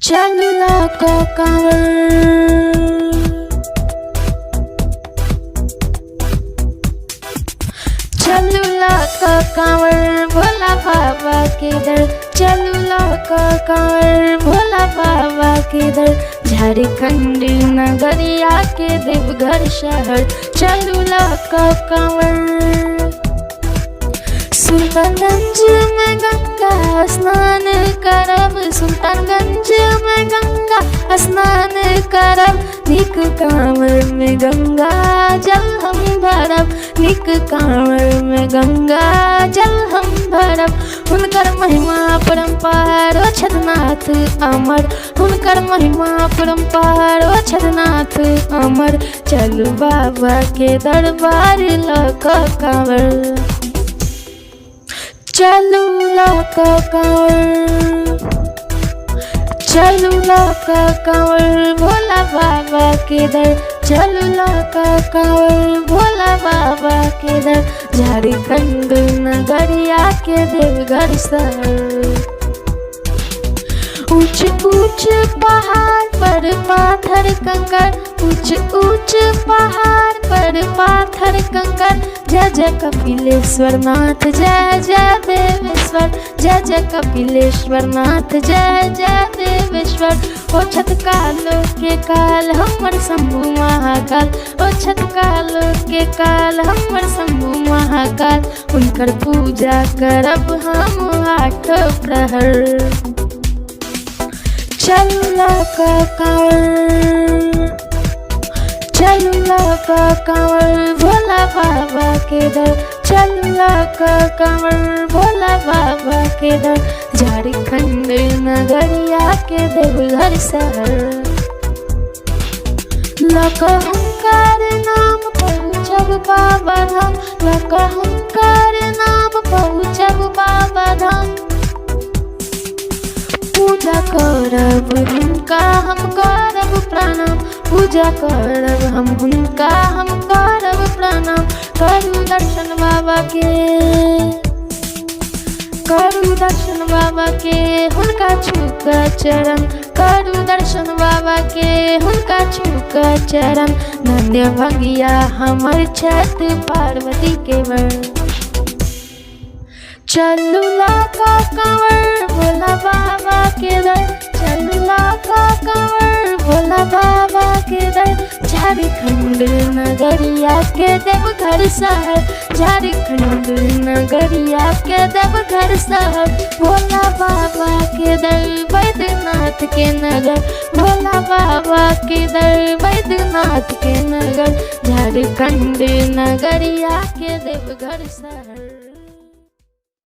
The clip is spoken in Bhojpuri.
चलला का कांवर चलला का कांवर भोला बाबा के दर चलला का कांवर भोला बाबा के दर झारखंड नगरिया के देवघर शहर चलला का कांवर सुल्तानगंज में गंगा स्नान करब सुल्तानगंज में गंगा स्नान करब निक कांवर में गंगा जल हम भरब निक कांवर में गंगा जल हम भरब हुनकर महिमा परम्पार ओ छदनाथ अमर हुनकर महिमा परम्पार ओ छदनाथ अमर चलू बाबा के दरबार लक कांवर चलूला का कांवर चलूला का कांवर भोला बाबा के दर चलूला का कांवर भोला बाबा के दर झारखंड नगरिया के देवघर शहर ऊंच ऊंच पहाड़ पर पाथर कंकर ऊंच ऊंच पहाड़ पर पाथर कंकर जय जय कपिलेश्वर नाथ जय जय देवेश्वर जय जय कपिलेश्वर नाथ जय जय देवेश्वर ओ छत कालो के काल हमर शंभु महाकाल ओ छत कालो के काल हमर शंभु महाकाल उनकर पूजा करब हम 8 प्रहर चलला का कांवर चलला का कांवर भोला बाबा के दर चलला का कांवर भोला बाबा के दर झारखंड नगरिया के देवघर शहर लकहंकार नाम पहुँचब बाबा धाम लकहंकार नाम पहुँचब बाबा धाम पूजा करब हुनका हम करब प्रणाम पूजा करब हम हुनका हम करब प्रणाम करू दर्शन बाबा के करू दर्शन बाबा के हुनका छूक चरण करू दर्शन बाबा के हुनका छूक चरण धन्य भंगिया हमर छत पार्वती के वर चलूला का कांवर भोला बाबा के दर चलूला का कांवर भोला बाबा के दर झारखंड नगरिया के देवघर शहर झारखंड नगरिया के देवघर शहर भोला बाबा के दर बैद्यनाथ के नगर भोला बाबा के दर बैद्यनाथ के नगर झारखंड नगरिया के देवघर शहर।